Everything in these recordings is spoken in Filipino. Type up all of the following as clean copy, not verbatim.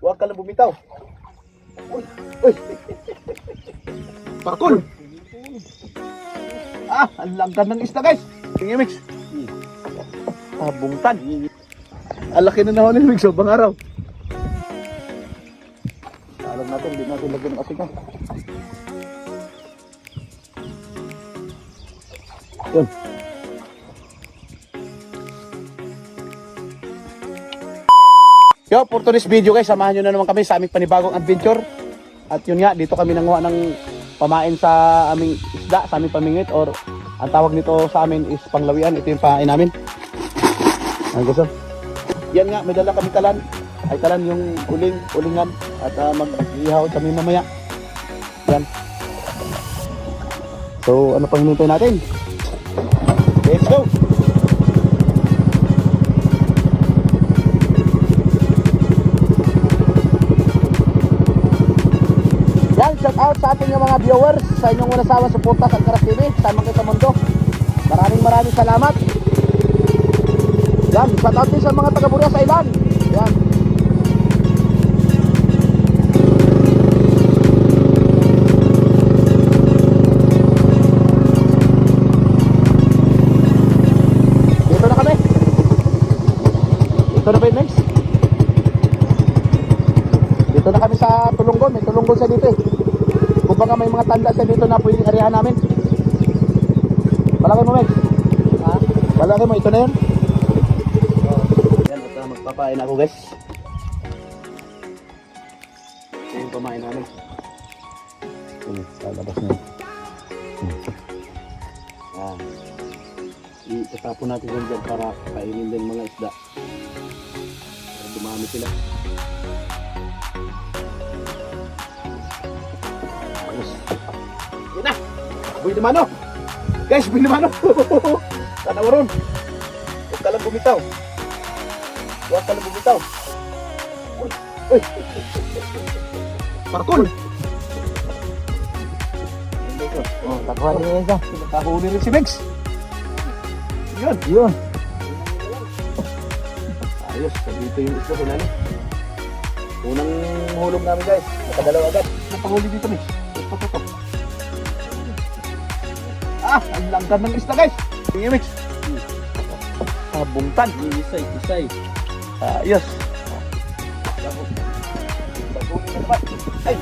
Huwag ka lang bumitaw. Uy! Uy! Parkol! Ah! Ang langgan ng isda guys! Tingin mix. Bungtan. Ang laki na nahon ni mix. Bang araw. Alam natin, hindi natin lagyan ng asin. Yun. Yo, for today's video guys, samahan nyo na naman kami sa aming panibagong adventure. At yun nga, dito kami nanguha ng pamain sa aming isda, sa aming pamingit, or ang tawag nito sa amin is panglawian. Ito yung pain namin. Ang gusto. Yan nga, may dala kami talan. Ay talan yung ulingan. At mag-ihaw kami mamaya. Yan. So, ano pang hinintay natin? Let's go! Yan, shout out sa ating mga viewers, sa inyong walang sawang suporta sa Alcaraz TV, sama kayo sa mundo. Maraming salamat. Yan, shout out din sa mga taga-Buria sa ilan. Yan. Dito na kami. Dito na ba yung next? Dito na kami sa Tulunggon. May Tulunggon sa dito eh. Kung baka may mga tanda sa dito na pwedeng arihan namin. Palaki mo, Mex. Ha? Palaki mo, ito na yun. Yan, at magpapain ako guys. Ito yung pamain namin. Lalabas na yun. Yan. Itatapon natin yun dyan para kainin din mga isda. Para dumami sila. Yan na! Buhay naman o! Guys, buhay naman o! Sana waron! Huwag ka lang bumitaw! Huwag ka lang bumitaw! Uy! Uy! Parkol! Oh, takuha din yung isa. Nakahuli rin si Mex! Yun! Yun! Ayos! Dito yung isla ko na. Unang hulog namin guys. Nakadalaw agad. Napahuli dito Mex. Ito. Ah! Ang langgan ng isla guys! Tingin Mex! Bungtan! Isay! Ayos! Ay!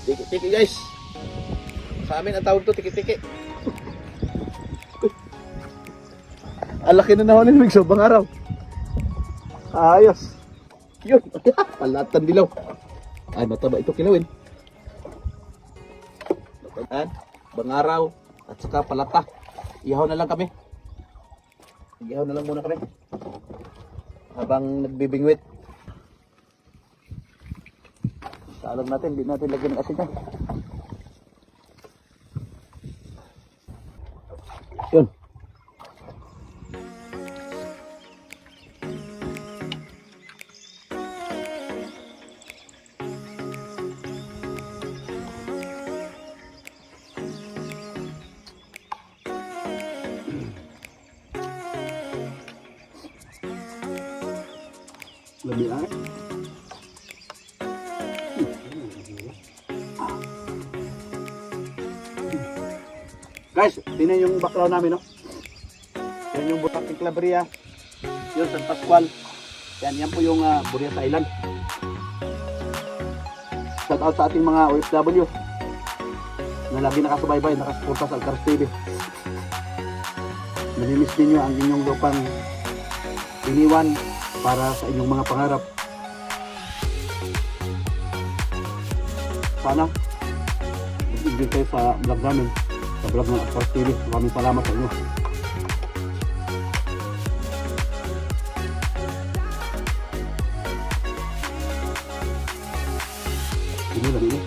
Tiki guys! Sa amin ang tawag to tiki. Ang laki na nahon ni Mex. Bang araw! Ayos! Yun! Palatan dilaw! Ay, mataba ito kilawin. Bangaraw at saka palata. Ihaw na lang kami. Ihaw na lang muna kami. Habang nagbibingwit. Alam natin, hindi natin lagyan ng asin yan. Yun. Lebih aneh. Guys, tingnan yung background namin, no? Yan yung Butaking Claveria. Yun, San Pascual. Yan po yung Buria Island. Shout out sa ating mga OFW na lagi nakasubaybay, nakasuporta sa Alcaraz TV. Namimiss ninyo ang inyong lupang iniwan para sa inyong mga pangarap. Sana mag-enjoy kayo sa vlog namin, sa vlog ng Alcaraz TV. Maraming salamat sa inyo. Ini lang ini.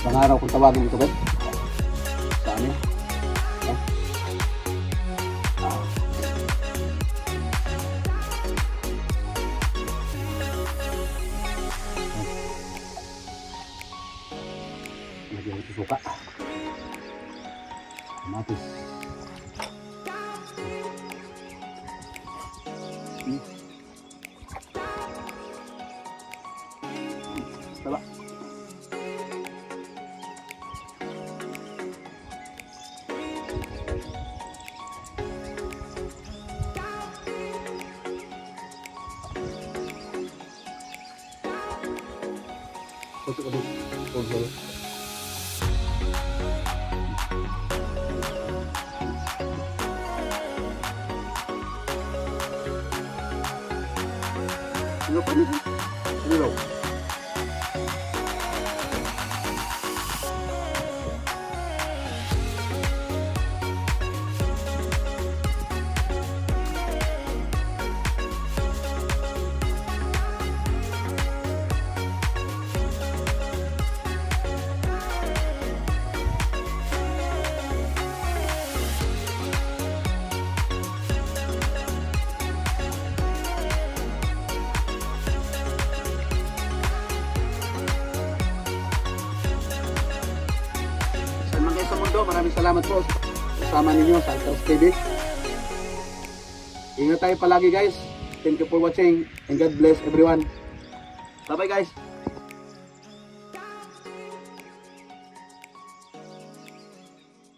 Pangaraw kung tawagin ito guys. Sa amin. Lagyan ito suka. Kamatis. Taba. Ano pa nito? Ano raw? Saan man kayo sa mundo, maraming salamat po sa kasama ninyo sa Altaos TV. Ingat tayo palagi guys. Thank you for watching and God bless everyone. Bye bye guys.